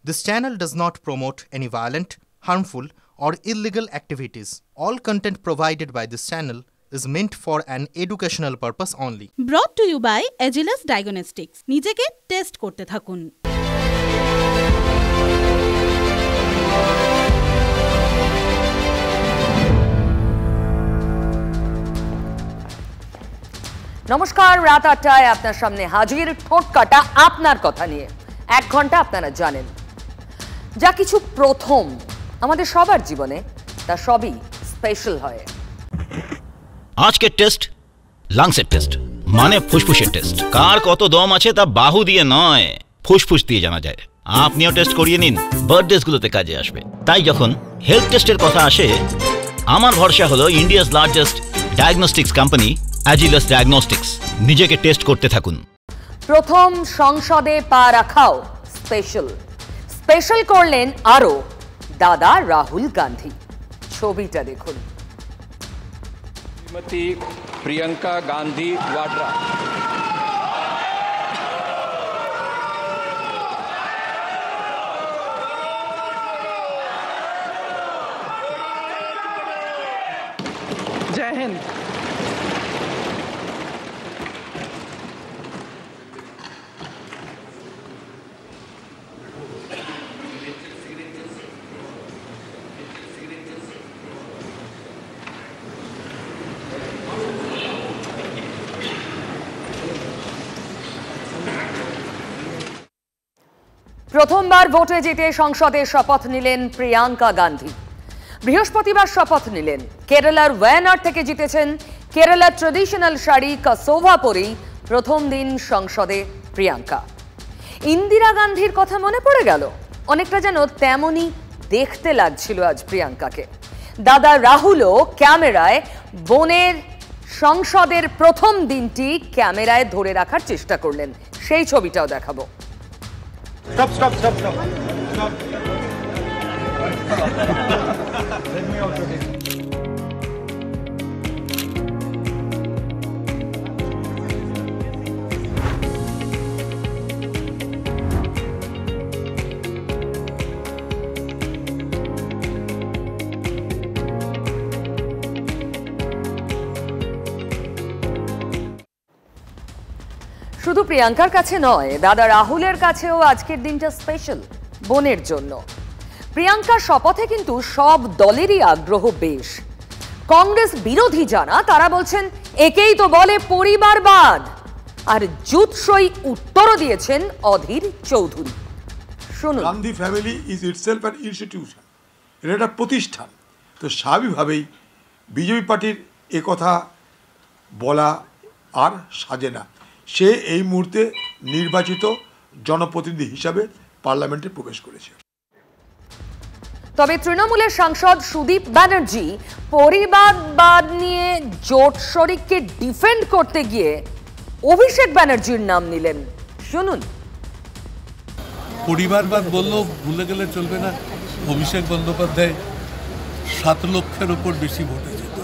This channel does not promote any violent, harmful, or illegal activities. All content provided by this channel is meant for an educational purpose only. Brought to you by Agilus Diagnostics. নিজেকে test করতে থাকুন। নমস্কার, রাত ৮টায় আপনার সামনে হাজির ঠোঁট কাটা আপনার কথা নিয়ে। ১ ঘন্টা আপনারা জানেন যা কিছু প্রথম আমাদের সবার জীবনে, তা সবই স্পেশাল হয়। আজকের টেস্ট লাংসের টেস্ট, মানে ফুসফুসের টেস্ট। কার কত দম আছে তা বাহু দিয়ে নয়, ফুসফুস দিয়ে জানা যায়। আপনিও টেস্ট করিয়ে নিন, বার্থডেগুলোতে কাজে আসবে। তাই যখন হেলথ টেস্টের কথা আসে, আমার ভরসা হলো India's largest diagnostics company Agilus diagnostics. নিজেকে টেস্ট করতে থাকুন। প্রথম সংসদে পা রাখাও স্পেশাল। স্পেশাল করলেন আরো দাদা রাহুল গান্ধী। ছবিটা দেখুন। श्रीमती प्रियंका गांधी वाड्रा। जय हिंद। প্রথমবার ভোটে জিতে সংসদে শপথ নিলেন প্রিয়াঙ্কা গান্ধী। বৃহস্পতিবার শপথ নিলেন। কেরালার ওয়ায়ানাড থেকে জিতেছেন। কেরালার ট্রেডিশনাল শাড়ি কাসোভা পরেই প্রথম দিন সংসদে প্রিয়াঙ্কা। ইন্দিরা গান্ধীর কথা মনে পড়ে গেল। অনেকটা যেন তেমনই দেখতে লাগছিল আজ প্রিয়াঙ্কাকে। দাদা রাহুলও ক্যামেরায় বোনের সংসদের প্রথম দিনটি ক্যামেরায় ধরে রাখার চেষ্টা করলেন। সেই ছবিটাও দেখাবো। Stop. Let me also take. শুধু প্রিয়াঙ্কার কাছে নয়, দাদা রাহুলের কাছেও আজকের দিনটা স্পেশাল বোনের জন্য। প্রিয়াঙ্কার শপথে কিন্তু সব দলেরই আগ্রহ বেশ। কংগ্রেস বিরোধী যারা, তারা বলছেন একেই তো বলে পরিবারবাদ। আর জুৎসই উত্তরও দিয়েছেন অধীর চৌধুরী। শুনুন। Gandhi family is itself an institution, এটা একটা প্রতিষ্ঠান। তো স্বাভাবিকভাবেই বিজেপি পার্টির একথা বলা আর সাজে না। সে এই মুহূর্তে নির্বাচিত জনপ্রতিনিধি হিসাবে পার্লামেন্টে প্রবেশ করেছে। তবে তৃণমূলের সাংসদ সুদীপ ব্যানার্জি পরিবারবাদ নিয়ে জোট শরিককে ডিফেন্ড করতে গিয়ে অভিষেক ব্যানার্জির নাম নিলেন। শুনুন। পরিবারবাদ বললেও ভুলে গেলে চলবে না, অভিষেক বন্দ্যোপাধ্যায় 7 লক্ষের উপর বেশি ভোটে যেত।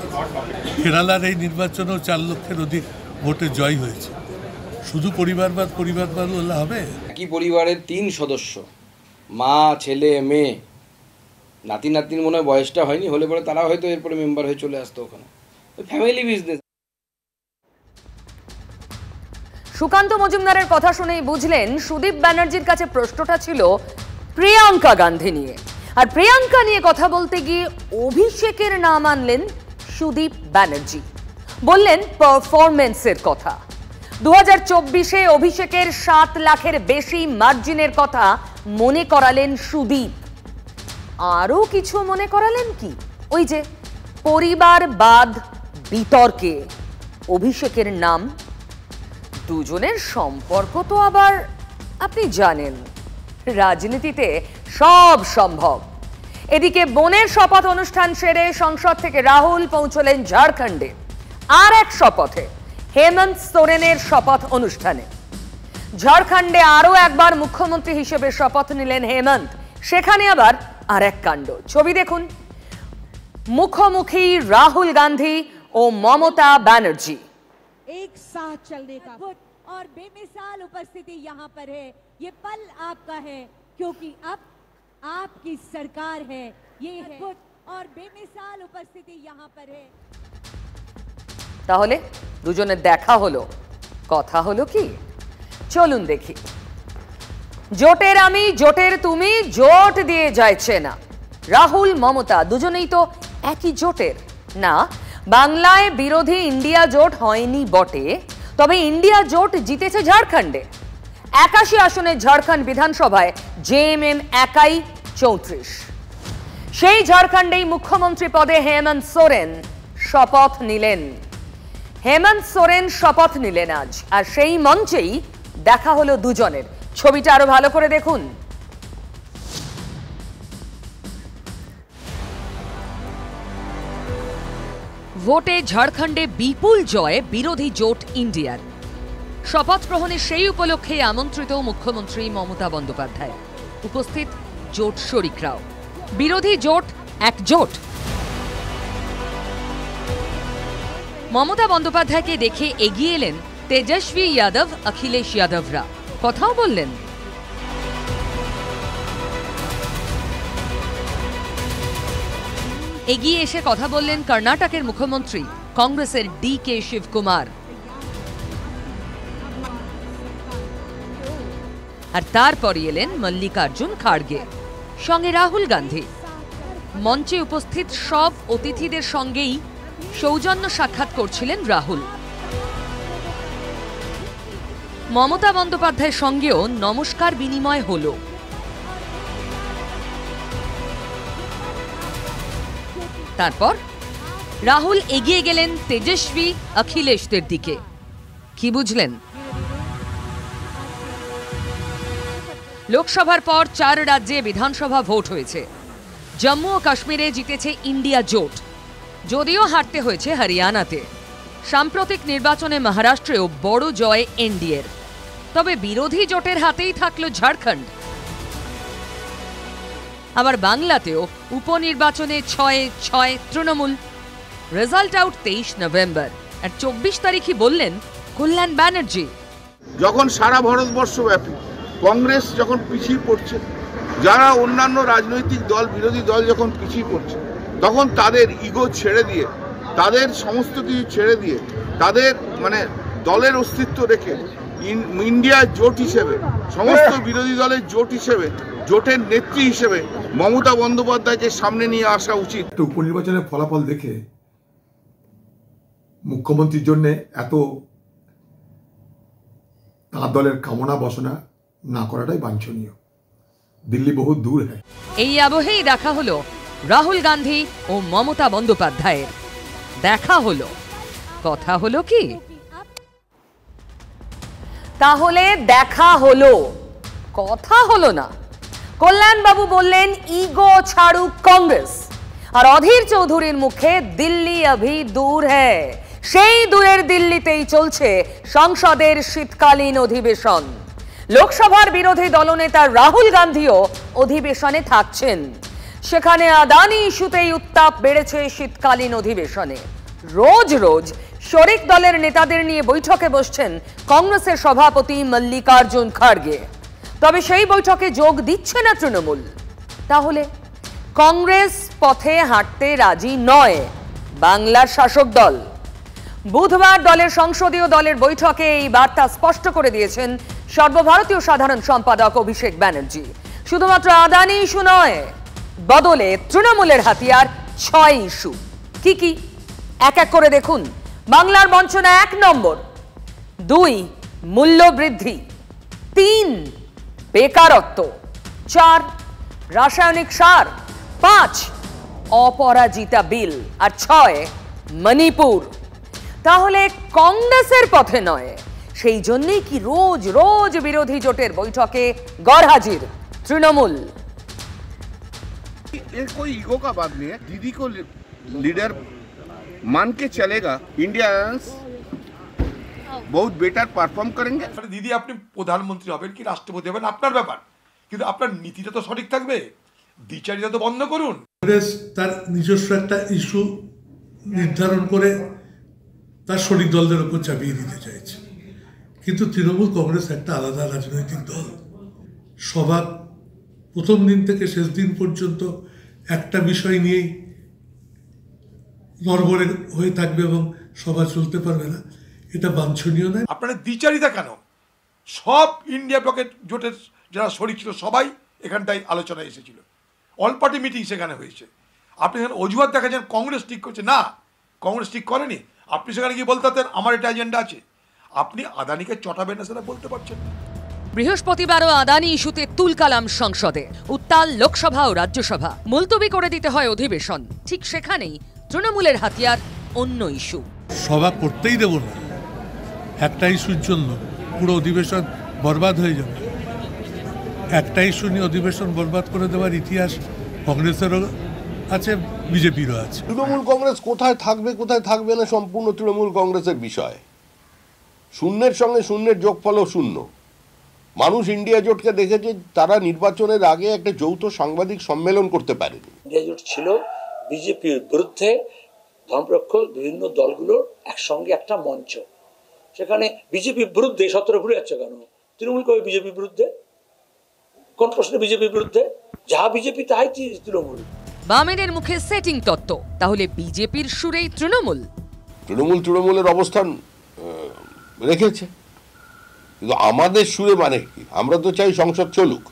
কেরালার এই নির্বাচনেও 4 লক্ষের অধিক ভোটে জয় হয়েছে। শুধু পরিবারবাদ বললে হবে? একই পরিবারের 3 সদস্য, মা, ছেলে, মেয়ে, নাতি নাতনির মনে হয় বয়সটা হয়নি, হলে পরে তারা হয়তো এরপরে মেম্বার হয়ে চলে আসতো ওখানে। Family business. সুকান্ত মজুমদারের কথা শুনেই বুঝলেন সুদীপ ব্যানার্জির কাছে প্রশ্নটা ছিল প্রিয়াঙ্কা গান্ধী নিয়ে। আর প্রিয়াঙ্কা নিয়ে কথা বলতে গিয়ে অভিষেকের নাম আনলেন সুদীপ ব্যানার্জি। বললেন পারফরমেন্সের কথা। 2024-এ অভিষেকের 7 লাখের বেশি মার্জিনের কথা মনে করালেন সুদীপ। আরো কিছু মনে করালেন কি? ওই যে পরিবারবাদ বিতর্কে অভিষেকের নাম। দুজনের সম্পর্ক তো আবার আপনি জানেন, রাজনীতিতে সব সম্ভব। এদিকে বোনের শপথ অনুষ্ঠান সেরে সংসদ থেকে রাহুল পৌঁছলেন ঝাড়খণ্ডে আর এক শপথে, হেমন্ত সোরেনের শপথ অনুষ্ঠানে। ঝাড়খণ্ডে আরো একবার মুখ্যমন্ত্রী হিসেবে শপথ নিলেন হেমন্ত। সেখানে আবার আর এক কাণ্ড। ছবি দেখুন। মুখোমুখি রাহুল গান্ধী ও মমতা ব্যানার্জি। एक साथ चलने का और बेमिसाल उपस्थिति यहाँ पर है। ये पल आपका है क्योंकि अब आपकी सरकार है, ये अद्भुत और बेमिसाल उपस्थिति यहाँ पर है। তাহলে দুজনের দেখা হলো, কথা হলো কি? চলুন দেখি। জোটের আমি, জোটের তুমি, জোট দিয়ে যাইছে না। রাহুল মমতা দুজনেই তো একই জোটের না। বাংলায় বিরোধী ইন্ডিয়া জোট হয়নি বটে, তবে ইন্ডিয়া জোট জিতেছে ঝাড়খণ্ডে। 81 আসনের ঝাড়খণ্ড বিধানসভায় জেএমএম একাই 34। সেই ঝাড়খণ্ডেই মুখ্যমন্ত্রী পদে হেমন্ত সোরেন শপথ নিলেন। হেমন্ত সোরেন শপথ নিলেন আজ, আর সেই মঞ্চেই দেখা হলো দুজনের। ছবিটা আরো ভালো করে দেখুন। ভোটে ঝাড়খণ্ডে বিপুল জয়ে বিরোধী জোট ইন্ডিয়ার। শপথ গ্রহণের সেই উপলক্ষে আমন্ত্রিত মুখ্যমন্ত্রী মমতা বন্দ্যোপাধ্যায়। উপস্থিত জোট শরিকরাও। বিরোধী জোট একজোট। মমতা বন্দ্যোপাধ্যায়কে দেখে এগিয়ে এলেন তেজস্বী যাদব, অখিলেশ যাদবরা। কথাও বললেন। এগিয়ে এসে কথা বললেন কর্ণাটকের মুখ্যমন্ত্রী কংগ্রেসের DK শিবকুমার। আর তারপরই এলেন মল্লিকার্জুন খাড়গে, সঙ্গে রাহুল গান্ধী। মঞ্চে উপস্থিত সব অতিথিদের সঙ্গেই সৌজন্য সাক্ষাৎ করছিলেন রাহুল। মমতা বন্দ্যোপাধ্যায়ের সঙ্গেও নমস্কার বিনিময় হলো। তারপর রাহুল এগিয়ে গেলেন তেজস্বী, অখিলেশদের দিকে। কি বুঝলেন? লোকসভার পর 4 রাজ্যে বিধানসভা ভোট হয়েছে। জম্মু ও কাশ্মীরে জিতেছে ইন্ডিয়া জোট, যদিও হারতে হয়েছে হরিয়ানাতে। সাম্প্রতিক নির্বাচনে মহারাষ্ট্রেও বড় জয় এনডিএর। তবে বিরোধী জোটের হাতেই থাকল ঝাড়খণ্ড। আবার বাংলাতেও উপনির্বাচনে 6-6 তৃণমূল। Result out 23 November. আর 24 তারিখই বললেন কল্যাণ ব্যানার্জি। যখন সারা ভারতবর্ষব্যাপী কংগ্রেস যখন পিছিয়ে পড়ছে, যারা অন্যান্য রাজনৈতিক দল, বিরোধী দল যখন পিছিয়ে পড়ছে, তখন তাদের ইগো ছেড়ে দিয়ে, তাদের সমস্ত কিছু ছেড়ে দিয়ে, তাদের দলের অস্তিত্ব রেখে ইন্ডিয়া জোট হিসেবে, সমস্ত বিরোধী দলের জোট হিসেবে, জোটের নেত্রী হিসেবে মমতা বন্দ্যোপাধ্যায়কে সামনে নিয়ে আসা উচিত। উপনির্বাচনের ফলাফল দেখে মুখ্যমন্ত্রীর জন্য এত তাঁর দলের কামনা বাসনা না করাটাই বাঞ্ছনীয়। দিল্লি বহু দূর হ্যায়। এই আবহেই দেখা হলো রাহুল গান্ধী ও মমতা বন্দ্যোপাধ্যায়ের। দেখা হলো, কথা হলো কি? তাহলে দেখা হলো, কথা হলো না। কল্যাণবাবু বললেন ইগো ছাড়ুক কংগ্রেস, আর অধীর চৌধুরীর মুখে দিল্লি অভি দূর হ্যায়। সেই দূরের দিল্লিতেই চলছে সংসদের শীতকালীন অধিবেশন। লোকসভার বিরোধী দলনেতা রাহুল গান্ধীও অধিবেশনে থাকছেন। সেখানে আদানি ইস্যুতেই উত্তাপ বেড়েছে শীতকালীন অধিবেশনে। রোজ রোজ শরিক দলের নেতাদের নিয়ে বৈঠকে বসছেন কংগ্রেসের সভাপতি মল্লিকার্জুন খাড়গে। তবে সেই বৈঠকে যোগ দিচ্ছে না তৃণমূল। তাহলে কংগ্রেস পথে হাঁটতে রাজি নয় বাংলার শাসক দল। বুধবার দলের সংসদীয় দলের বৈঠকে এই বার্তা স্পষ্ট করে দিয়েছেন সর্বভারতীয় সাধারণ সম্পাদক অভিষেক ব্যানার্জি। শুধুমাত্র আদানি ইস্যু নয়, বদলে তৃণমূলের হাতিয়ার 6 ইস্যু। কি কি এক এক করে দেখুন। বাংলার বঞ্চনা 1 নম্বর, 2 মূল্য বৃদ্ধি, 3 বেকারত্ব, 4 রাসায়নিক সার, 5 অপরাজিতা বিল, আর 6 মণিপুর। তাহলে কংগ্রেসের পথে নয়, সেই জন্যই কি রোজ রোজ বিরোধী জোটের বৈঠকে গড়হাজির তৃণমূল। कोई ईगो का बात नहीं है। दीदी को लीडर मान के चलेगा, इंडिया बहुत बेटर परफॉर्म करेंगे। দিদি আপনি প্রধানমন্ত্রী হবেন কি রাষ্ট্রপতি হবেন আপনার ব্যাপার, কিন্তু আপনার নীতিটা তো সঠিক থাকবে। দ্বিচারিতা তো বন্ধ করুন। কংগ্রেস তার নিজস্ব একটা ইস্যু নির্ধারণ করে তার শরিক দলদের উপর চাপিয়ে দিতে চাইছে, কিন্তু তৃণমূল কংগ্রেস একটা আলাদা রাজনৈতিক দল। স্বভাব প্রথম দিন থেকে শেষ দিন পর্যন্ত একটা বিষয় নিয়েই নড়বড়ে হয়ে থাকবে এবং সভা চলতে পারবে না, এটা বাঞ্ছনীয় নয়। আপনাদের দ্বিচারিতা কেন? সব ইন্ডিয়া ব্লকের জোটের যারা শরিক ছিল সবাই এখানটায় আলোচনায় এসেছিল, অল পার্টি মিটিং সেখানে হয়েছে। আপনি এখানে অজুহাত দেখাচ্ছেন কংগ্রেস ঠিক করছে, না কংগ্রেস ঠিক করেনি। আপনি সেখানে গিয়ে বলতে পারতেন আমার এটা এজেন্ডা আছে। আপনি আদানিকে চটাবেন না সেটা বলতে পারছেন না। বৃহস্পতিবারও আদানি ইস্যুতে তুলকালাম সংসদে, উত্তাল লোকসভা ও রাজ্যসভা, মুলতবি করে দিতে হয় অধিবেশন। ঠিক সেখানেই তৃণমূলের হাতিয়ার অন্য ইস্যু। সভা করতেই দেব না, একটা ইস্যুর জন্য পুরো অধিবেশন বরবাদ হয়ে যাবে। একটা ইস্যু নিয়ে অধিবেশন বরবাদ করে দেওয়ার ইতিহাস কংগ্রেসেরও আছে, বিজেপিরও আছে। তৃণমূল কংগ্রেস কোথায় থাকবে না সম্পূর্ণ তৃণমূল কংগ্রেসের বিষয়। শূন্যের সঙ্গে শূন্যের যোগফলও শূন্য। মানুষ ইন্ডিয়া জোটকে দেখেছে, তারা নির্বাচনের আগে একটা যৌথ সাংবাদিক সম্মেলন করতে পারেনি। ইন্ডিয়া জোট ছিল বিজেপির বিরুদ্ধে ধর্মরক্ষক বিভিন্ন দলগুলোর একসঙ্গে একটা মঞ্চ। সেখানে বিজেপির বিরুদ্ধে 17 ঘুরে যাচ্ছে কেন? তৃণমূল কবে বিজেপির বিরুদ্ধে? কোন প্রশ্নে বিজেপির বিরুদ্ধে? যা বিজেপি তাই তৃণমূল। বামেদের মুখে সেটিং তত্ত্ব, তাহলে বিজেপির সুরেই তৃণমূলের অবস্থান রেখেছে, কিন্তু আমাদের সুরে মানে কি? আমরা তো চাই সংসদ চলুক,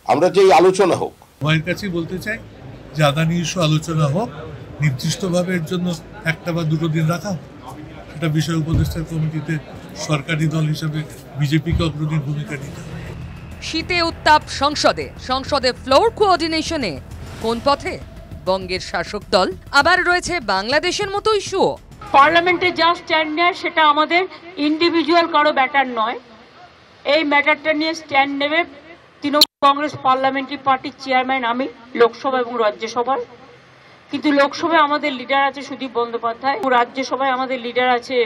আমরা চাই আলোচনা হোক। সবার কাছেই বলতে চাই যে আদানি ইস্যু আলোচনা হোক, নির্দিষ্টভাবে এর জন্য একটা বা দুটো দিন রাখা হোক। এটা বিষয় উপদেষ্টার কমিটিতে সরকারি দল হিসেবে বিজেপিকে অগ্রণী ভূমিকা নিতে হবে। শীতে উত্তাপ সংসদে ফ্লোর কোঅর্ডিনেশনে কোন পথে বঙ্গের শাসক দল? আবার রয়েছে বাংলাদেশের মতো ইস্যুও। পার্লামেন্টে যা স্ট্যান্ড নেয় সেটা আমাদের ইন্ডিভিজুয়াল কারো ব্যাটার নয়। এই ম্যাটারটা নিয়ে স্ট্যান্ড নেবে তৃণমূল কংগ্রেস পার্লামেন্টারি পার্টির চেয়ারম্যান আমি, লোকসভা এবং রাজ্যসভার। কিন্তু লোকসভায় আমাদের লিডার আছে সুদীপ বন্দ্যোপাধ্যায়, রাজ্যসভায় আমাদের লিডার আছে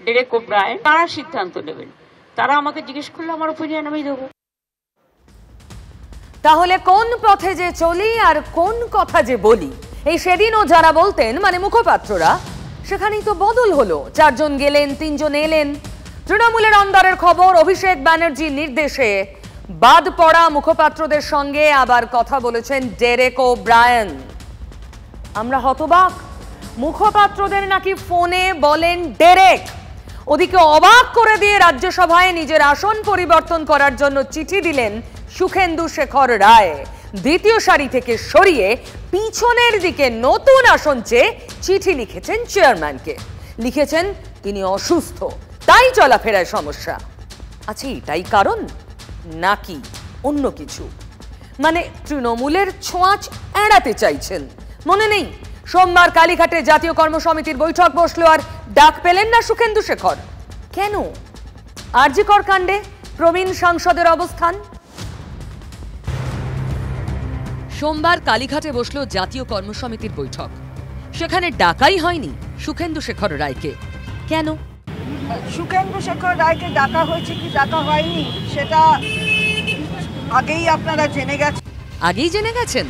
ডেরেক ওব্রায়েন। তারা সিদ্ধান্ত নেবেন। তারা আমাকে জিজ্ঞেস করলে আমার ওপিনিয়ন আমি দেবো। তাহলে কোন পথে যে চলি আর কোন কথা যে বলি, এই সেদিনও যারা বলতেন মানে মুখপাত্ররা, সেখানেই তো বদল হলো। 4 জন গেলেন, 3 জন এলেন। তৃণমূলের অন্দরের খবর, অভিষেক ব্যানার্জির নির্দেশে বাদ পড়া মুখপাত্রদের সঙ্গে আবার কথা বলেছেন ডেরেক ওব্রায়েন। আমরা হতবাক, মুখপাত্রদের নাকি ফোনে বলেন ডেরেক। ওদিকে অবাক করে দিয়ে রাজ্যসভায় নিজের আসন পরিবর্তন করার জন্য চিঠি দিলেন সুখেন্দু শেখর রায়। দ্বিতীয় সারি থেকে সরিয়ে পিছনের দিকে নতুন আসন চেয়ে চিঠি লিখেছেন চেয়ারম্যানকে। লিখেছেন তিনি অসুস্থ, তাই চলাফেরায় সমস্যা। আচ্ছা, এটাই কারণ নাকি অন্য কিছু? মানে তৃণমূলের ছোঁয়াচ এড়াতে চাইছেন। মনে নেই সোমবার কালীঘাটে জাতীয় কর্মসমিতির বৈঠক বসলো আর ডাক পেলেন না সুখেন্দু শেখর। কেন? আরজি কর কাণ্ডে প্রবীণ সাংসদের অবস্থান। সোমবার কালীঘাটে বসলো জাতীয় কর্মসমিতির বৈঠক, সেখানে ডাকাই হয়নি সুখেন্দু শেখর রায়কে। কেন? সুখেন্দু শেখর রায়কে ডাকা হয়েছে কি ডাকা হয়নি সেটা আগেই আপনারা জেনে গেছেন।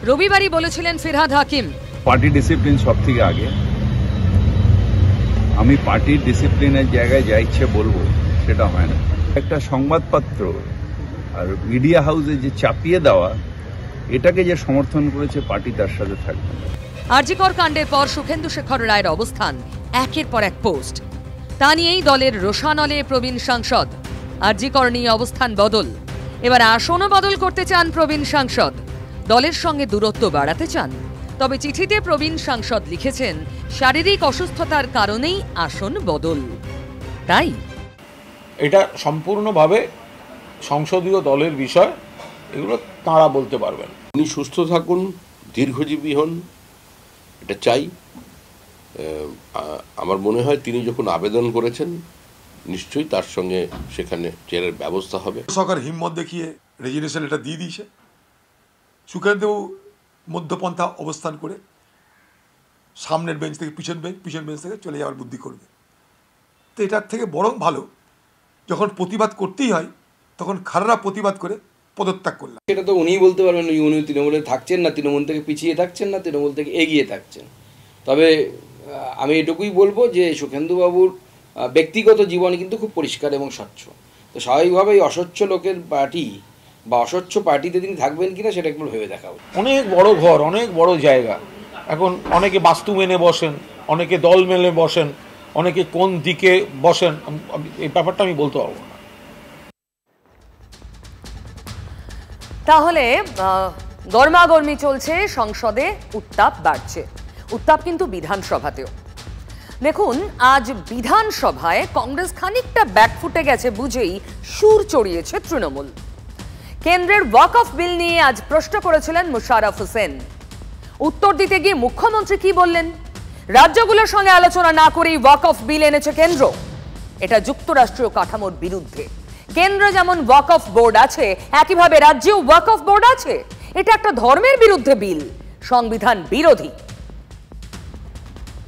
রবিবারই বলেছিলেন ফিরহাদ হাকিম, পার্টি ডিসিপ্লিন সব থেকে আগে। আমি পার্টির ডিসিপ্লিনের জায়গায় যা ইচ্ছে বলবো সেটা হয় না। একটা সংবাদপত্র আর মিডিয়া হাউসে যে চাপিয়ে দেওয়া, এটাকে যে সমর্থন করেছে পার্টি তার সাথে থাকবে। আরজি কর কাণ্ডের পর সুখেন্দু শেখর রায়ের অবস্থান একের পর এক পোস্ট। তা নিয়েই দলের রোষানলে প্রবীণ সাংসদ। আরজি কর নিয়ে অবস্থান বদল, এবার আসনও বদল করতে চান প্রবীণ সাংসদ। দলের সঙ্গে দূরত্ব বাড়াতে চান। তবে চিঠিতে প্রবীণ সাংসদ লিখেছেন শারীরিক অসুস্থতার কারণেই আসন বদল। তাই এটা সম্পূর্ণভাবে সংসদীয় দলের বিষয়, এগুলো তাঁরা বলতে পারবেন। উনি সুস্থ থাকুন, দীর্ঘজীবী হন, এটা চাই। আমার মনে হয় তিনি যখন আবেদন করেছেন নিশ্চয়ই তার সঙ্গে সেখানে চেয়ারের ব্যবস্থা হবে। সরকার হিম্মত দেখিয়ে রেজিগনেশন এটা দিয়ে দিয়েছে। সুখেন্দু মধ্যপন্থা অবস্থান করে সামনের বেঞ্চ থেকে পিছন বেঞ্চ থেকে চলে যাওয়ার বুদ্ধি করবে। তো এটার থেকে বরং ভালো যখন প্রতিবাদ করতেই হয় তখন খারাপ প্রতিবাদ করে পদত্যাগ করলাম। সেটা তো উনিই বলতে পারবেন উনি তৃণমূলে থাকছেন না, তৃণমূল থেকে পিছিয়ে থাকছেন না, তৃণমূল থেকে এগিয়ে থাকছেন। তবে আমি এটুকুই বলবো যে সুখেন্দুবাবুর ব্যক্তিগত জীবন কিন্তু খুব পরিষ্কার এবং স্বচ্ছ। তো স্বাভাবিকভাবেই অস্বচ্ছ লোকের পার্টি বা অস্বচ্ছ পার্টিতে তিনি থাকবেন কিনা সেটা একবার ভেবে দেখা উচিত। অনেক বড় ঘর, অনেক বড় জায়গা, এখন অনেকে বাস্তু মেনে বসেন, অনেকে দল মেনে বসেন, অনেকে কোন দিকে বসেন, এই ব্যাপারটা আমি বলতে পারবো না। তাহলে গরমাগরমি চলছে সংসদে, উত্তাপ বাড়ছে, উত্তাপ কিন্তু বিধানসভাতেও। দেখুন, আজ বিধানসভায় কংগ্রেস খানিকটা ব্যাকফুটে গেছে বুঝেই সুর চড়িয়েছে তৃণমূল। কেন্দ্রের ওয়াক অফ বিল নিয়ে আজ প্রশ্ন করেছিলেন মুশারফ হোসেন। উত্তর দিতে গিয়ে মুখ্যমন্ত্রী কি বললেন? রাজ্যগুলোর সঙ্গে আলোচনা না করেই ওয়াক অফ বিল এনেছে কেন্দ্র। এটা যুক্তরাষ্ট্রীয় কাঠামোর বিরুদ্ধে। কেন্দ্রে যেমন ওয়াক অফ বোর্ড আছে, একইভাবে রাজ্যেও ওয়াক অফ বোর্ড আছে। এটা একটা ধর্মের বিরুদ্ধে বিল, সংবিধান বিরোধী।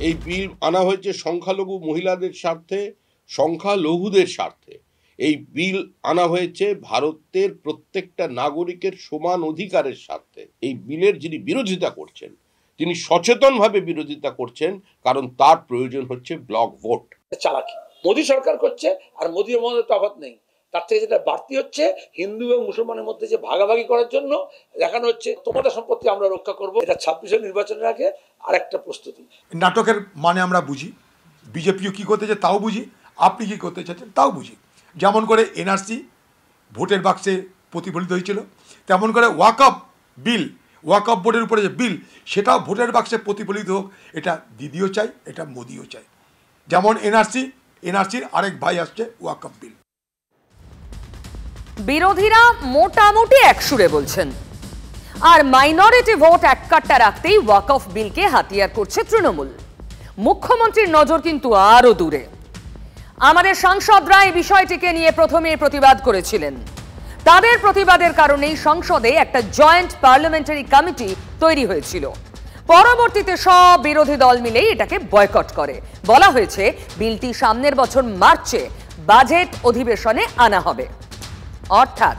এই বিল আনা হয়েছে সংখ্যালঘু মহিলাদের স্বার্থে, সংখ্যালঘুদের স্বার্থে। এই বিল আনা হয়েছে ভারতের প্রত্যেকটা নাগরিকের সমান অধিকারের স্বার্থে। এই বিলের যিনি বিরোধিতা করছেন তিনি সচেতনভাবে বিরোধিতা করছেন, কারণ তার প্রয়োজন হচ্ছে ব্লক ভোট। চালাকি মোদী সরকার করছে, আর মোদীর মধ্যে তফাৎ নেই। তার থেকে যেটা বাড়তি হচ্ছে, হিন্দু এবং মুসলমানের মধ্যে যে ভাগাভাগি করার জন্য দেখানো হচ্ছে তোমাদের সম্পত্তি আমরা রক্ষা করব। এটা 26 নির্বাচনের আগে আর একটা প্রস্তুতি। নাটকের মানে আমরা বুঝি, বিজেপিও কি করতে চায় তাও বুঝি, আপনি কি করতে চাচ্ছেন তাও বুঝি। যেমন করে এনআরসি ভোটের বাক্সে প্রতিফলিত হয়েছিল, তেমন করে ওয়াকআপ বিল, ওয়াকআপ বোর্ডের উপরে যে বিল, সেটাও ভোটের বাক্সে প্রতিফলিত হোক। এটা দিদিও চাই, এটা মোদিও চাই। যেমন এনআরসির আরেক ভাই আসছে ওয়াকআপ বিল। বিরোধীরা মোটামুটি একসুরে বলছেন, আর মাইনরিটি ভোট এককাট্টা রাখতেই ওয়াক অফ বিলকে হাতিয়ার করছে তৃণমূল। মুখ্যমন্ত্রীর নজর কিন্তু আরো দূরে। আমাদের সাংসদরা এই বিষয়টিকে নিয়ে প্রথমে প্রতিবাদ করেছিলেন। তাদের প্রতিবাদের কারণেই সংসদে একটা জয়েন্ট পার্লামেন্টারি কমিটি তৈরি হয়েছিল। পরবর্তীতে সব বিরোধী দল মিলেই এটাকে বয়কট করে। বলা হয়েছে বিলটি সামনের বছর মার্চে বাজেট অধিবেশনে আনা হবে। অর্থাৎ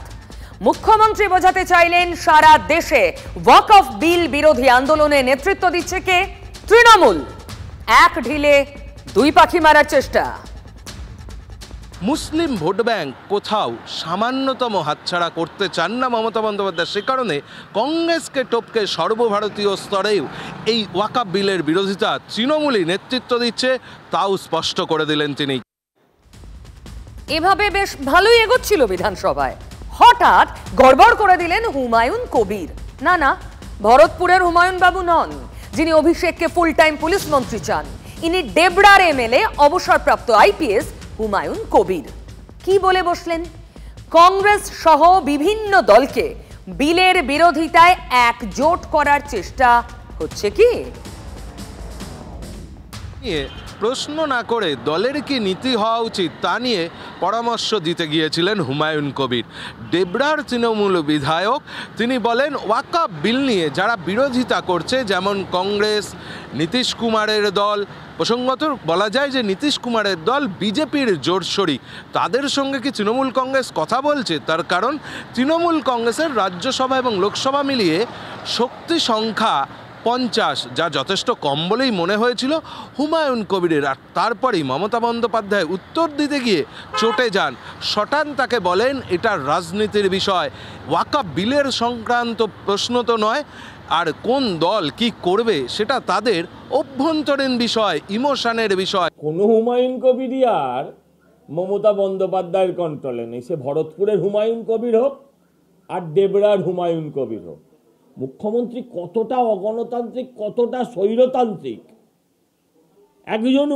মুখ্যমন্ত্রী বোঝাতে চাইলেন সারা দেশে ওয়াক অফ বিল বিরোধী আন্দোলনে নেতৃত্ব দিচ্ছে কে? তৃণমূল। এক ঢিলে দুই পাখি মারার চেষ্টা। মুসলিম ভোট ব্যাংক কোথাও সামান্যতম হাতছাড়া করতে চান না মমতা বন্দ্যোপাধ্যায়। সে কারণে কংগ্রেসকে টপকে সর্বভারতীয় স্তরেও এই ওয়াকআপ বিলের বিরোধিতা তৃণমূলই নেতৃত্ব দিচ্ছে, তাও স্পষ্ট করে দিলেন তিনি। এভাবে বেশ ভালোই এগোচ্ছিল বিধানসভায়, হঠাৎ গড়বড় করে দিলেন হুমায়ুন কবির। না, ভরতপুরের হুমায়ুন বাবু নন, যিনি অভিষেককে ফুল টাইম পুলিশ মন্ত্রী চান। ইনি ডেবরার এমএলএ, অবসরপ্রাপ্ত আইপিএস হুমায়ুন কবির। কি বলে বসলেন? কংগ্রেস সহ বিভিন্ন দলকে বিলের বিরোধিতায় একজোট করার চেষ্টা হচ্ছে কি? প্রশ্ন না করে দলের কি নীতি হওয়া উচিত তা নিয়ে পরামর্শ দিতে গিয়েছিলেন হুমায়ুন কবির। ডেবরার তৃণমূল বিধায়ক, তিনি বলেন ওয়াকআপ বিল নিয়ে যারা বিরোধিতা করছে, যেমন কংগ্রেস, নীতিশ কুমারের দল, প্রসঙ্গত বলা যায় যে নীতিশ কুমারের দল বিজেপির জোরসরি, তাদের সঙ্গে কি তৃণমূল কংগ্রেস কথা বলছে? তার কারণ তৃণমূল কংগ্রেসের রাজ্যসভা এবং লোকসভা মিলিয়ে শক্তি সংখ্যা 50, যা যথেষ্ট কম বলেই মনে হয়েছিল হুমায়ুন কবিরের। আর তারপরেই মমতা বন্দ্যোপাধ্যায় উত্তর দিতে গিয়ে চটে যান। শটান তাকে বলেন এটা রাজনীতির বিষয়, ওয়াকআপ বিলের সংক্রান্ত প্রশ্ন তো নয়, আর কোন দল কি করবে সেটা তাদের অভ্যন্তরীণ বিষয়, ইমোশনের বিষয়। কোনো হুমায়ুন কবিরই আর মমতা বন্দ্যোপাধ্যায়ের কন্ট্রোলে নেই। সে ভরতপুরের হুমায়ুন কবির হোক আর ডেবরার হুমায়ুন কবির হোক। মুখ্যমন্ত্রী কতটা অগণতান্ত্রিক, কতটা স্বৈরতান্ত্রিক। একজন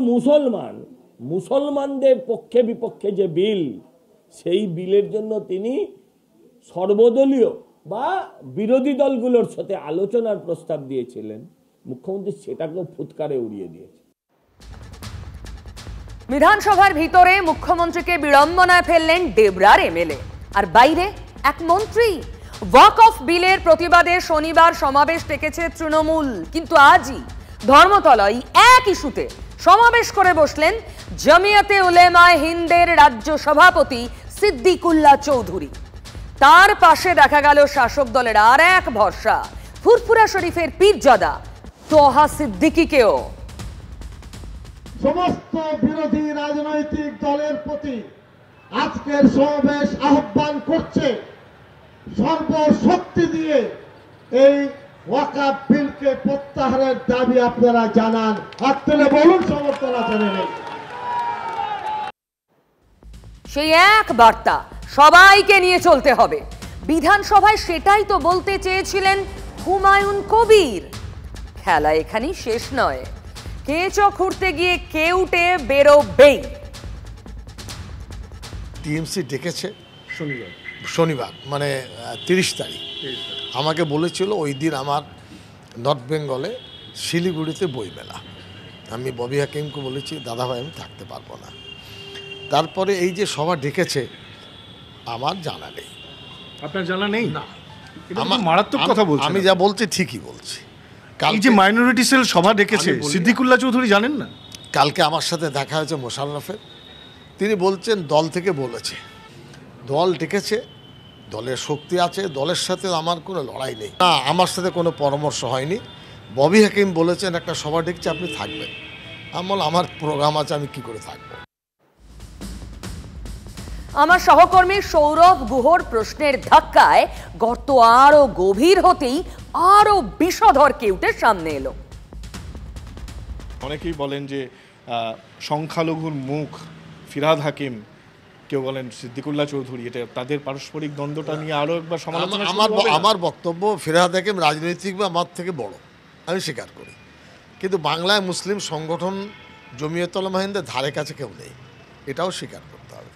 মুসলমানদের পক্ষে বিপক্ষে যে বিল, সেই বিলের জন্য তিনি সর্বদলীয় বা বিরোধী দলগুলোর সাথে আলোচনার প্রস্তাব দিয়েছিলেন। মুখ্যমন্ত্রী সেটাকেও ফুৎকারে উড়িয়ে দিয়েছে। বিধানসভার ভিতরে মুখ্যমন্ত্রীকে বিড়ম্বনায় ফেললেন ডেবরার এমএলএ, আর বাইরে এক মন্ত্রী। ওয়াক অফ বিলের প্রতিবাদে শনিবার সমাবেশ ডেকেছে তৃণমূল, কিন্তু আজই ধর্মতলায় এক ইস্যুতে সমাবেশ করে বসলেন জমিয়তে উলেমায়ে হিন্দের রাজ্য সভাপতি সিদ্দিকুল্লাহ চৌধুরী। তার পাশে দেখা গেল শাসক দলের আর এক ভরসা ফুরফুরা শরীফের পীরজাদা তোহা সিদ্দিকীকেও। সমস্ত বিরোধী রাজনৈতিক দলের প্রতি আজকের সমাবেশ আহ্বান করছে, সর্বশক্তি দিয়ে এই ওয়াকাফ বিলকে প্রত্যাহারের দাবি আপনারা জানান। হাত তুলে বলুন সমর্থন আছে নেই। সেই এক বার্তা সবাইকে নিয়ে চলতে হবে। বিধানসভায় সেটাই তো বলতে চেয়েছিলেন হুমায়ুন কবির। খেলা এখানেই শেষ নয়, কেঁচো খুঁড়তে গিয়ে কেউটে বেরোবেই। টিএমসি ডেকেছে শনিবার মানে 30 তারিখ। আমাকে বলেছিল ওই দিন আমার নর্থ বেঙ্গলে শিলিগুড়িতে বইমেলা। আমি ববি হাকিমকে বলেছি দাদাভাই আমি থাকতে পারবো না। তারপরে এই যে সভা ডেকেছে আমার জানা নেই। আপনার জানা নেই? না, মারাত্মক কথা বলছেন। আমি যা বলছি ঠিকই বলছি। এই যে মাইনরিটি সেল সভা ডেকেছে, সিদ্দিকুল্লাহ চৌধুরী জানেন না? কালকে আমার সাথে দেখা হয়েছে মোশাররফের, তিনি বলছেন দল থেকে বলেছে, দল ডেকেছে, দলের শক্তি আছে, দলের সাথে আমার কোনো লড়াই নেই। না, আমার সাথে কোনো পরামর্শ হয়নি। ববি হাকিম বলেছেন একটা সভা ডেকেছে আপনি থাকবেন। আমার প্রোগ্রাম আছে, আমি কি করে থাকবো। আমার সহকর্মী সৌরভ গুহর প্রশ্নের ধাক্কায় গর্ত আরো গভীর হতেই আরো বিষধর কেউটের সামনে এলো। অনেকেই বলেন যে সংখ্যালঘুর মুখ ফিরহাদ হাকিম, কেউ বলেন সিদ্দিকুল্লাহ চৌধুরী, এটা তাদের পারস্পরিক দ্বন্দ্বটা নিয়ে আরো একবার সমালোচনা। আমার বক্তব্য ফিরহাদ হাকিম রাজনৈতিক বা আমার থেকে বড়, আমি স্বীকার করি, কিন্তু বাংলায় মুসলিম সংগঠন জমিয়ত উলামা হিন্দের ধারে কাছে কেউ নেই, এটাও স্বীকার করতে হবে।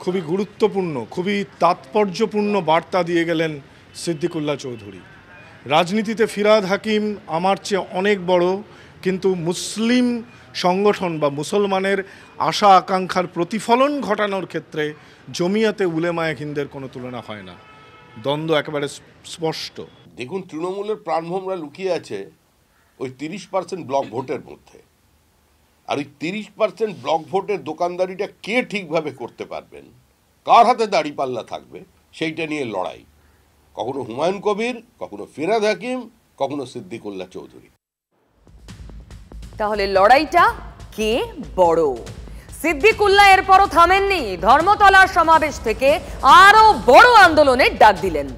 খুবই গুরুত্বপূর্ণ, খুবই তাৎপর্যপূর্ণ বার্তা দিয়ে গেলেন সিদ্দিকুল্লাহ চৌধুরী। রাজনীতিতে ফিরহাদ হাকিম আমার চেয়ে অনেক বড়, কিন্তু মুসলিম সংগঠন বা মুসলমানের আশা আকাঙ্ক্ষার প্রতিফলন ঘটানোর ক্ষেত্রে জমিয়াতে উলেমায়ে হিন্দের কোনো তুলনা হয় না। দ্বন্দ্ব একেবারে স্পষ্ট। দেখুন, তৃণমূলের প্রাণভোমরা লুকিয়ে আছে ওই 30% ব্লক ভোটের মধ্যে। আর ওই 30% ব্লক ভোটের দোকানদারিটা কে ঠিকভাবে করতে পারবেন, কার হাতে দাড়িপাল্লা থাকবে, সেইটা নিয়ে লড়াই। কখনো হুমায়ুন কবির, কখনো ফিরহাদ হাকিম, কখনো সিদ্দিকুল্লাহ চৌধুরী। তাহলে লড়াইটা কে বড়? সিদ্দিকুল্লাহ এরপরও থামেননি, ধর্মতলার সমাবেশ থেকে আরো বড় আন্দোলনের ডাক দিলেন।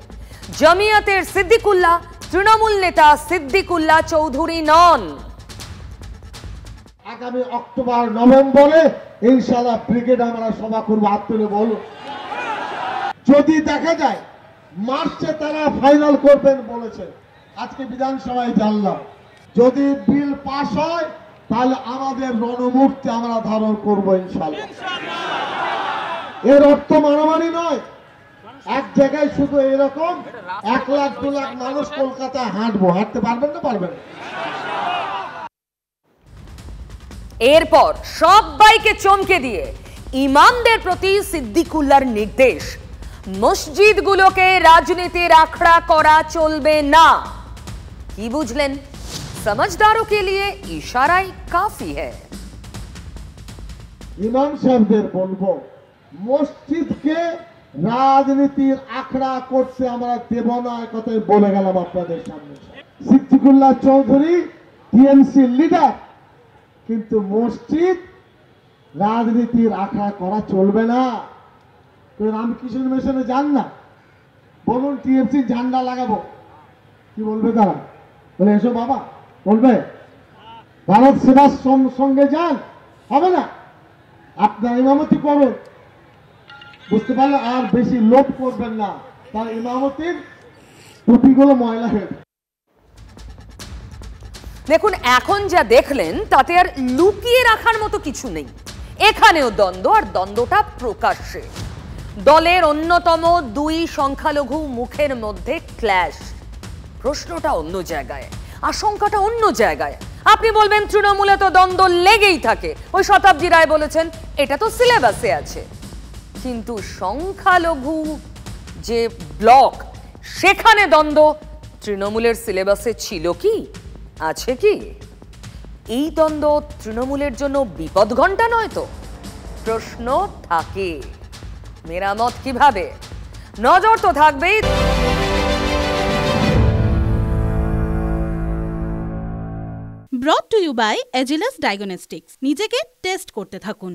জমিয়তের সিদ্দিকুল্লাহ তৃণমূল নেতা সিদ্দিকুল্লাহ চৌধুরী নন। আগামী অক্টোবর নভেম্বরে ইনশাআল্লাহ ব্রিগেড আমরা সভা করবো। হাত তুলে বলুন। যদি দেখা যায় মার্চে তারা ফাইনাল করবেন বলেছেন, আজকে বিধানসভায় জানলাম, যদি বিল পাস হয় তাহলে আমাদের রণমূর্তি আমরা ধারণ করবো ইনশাআল্লাহ। এর অর্থ মারামারি নয়, এক জায়গায় শুধু এরকম 1 লাখ 2 লাখ মানুষ কলকাতায় হাঁটবো। হাঁটতে পারবেন না? পারবেন। এরপর সবাইকে চমকে দিয়ে ইমামদের প্রতি সিদ্দিকুল্লাহর নির্দেশ, মসজিদগুলোকে রাজনীতির আখড়া করা চলবে না। কি বুঝলেন? समझदारों के लिए इशारा ही काफी है। ইমাম সাহেবদের বলবো, মসজিদকে রাজনীতির আখড়া করতে আমরা দেব না, কথাই বলে গেলাম আপনাদের সামনে। সিদ্দিকুল্লাহ চৌধুরী টিএমসি লিডার, কিন্তু মসজিদ রাজনীতির আখড়া করা চলবে না। রামকৃষ্ণ মিশনে যান না, বলুন টিএমসি ঝান্ডা লাগাবো, কি বলবে তারা? বলে এসো বাবা, বলবে ভারত সেবার সঙ্গে যান, হবে না। আপনার ইমামতি করুন, বুঝতে পারলে আর বেশি লোভ করবেন না, তার ইমামতির টুপিগুলো ময়লা হয়ে। দেখুন, এখন যা দেখলেন তাতে আর লুকিয়ে রাখার মতো কিছু নেই। এখানেও দ্বন্দ্ব, আর দ্বন্দ্বটা প্রকাশ্যে। দলের অন্যতম 2 সংখ্যালঘু মুখের মধ্যে ক্ল্যাশ। প্রশ্নটা অন্য জায়গায়, আশঙ্কাটা অন্য জায়গায়। আপনি বলবেন তৃণমূলে তো দ্বন্দ্ব লেগেই থাকে, ওই শতাব্দী রায় বলেছেন এটা তো সিলেবাসে আছে। কিন্তু সংখ্যালঘু যে ব্লক, সেখানে দ্বন্দ্ব তৃণমূলের সিলেবাসে ছিল কি, আছে কি? এই দ্বন্দ্ব তৃণমূলের জন্য বিপদ ঘণ্টা নয় তো? প্রশ্ন থাকে, মেরামত কিভাবে? নজর তো থাকবেই। Brought to you by Agilus diagnostics. নিজেকে টেস্ট করতে থাকুন।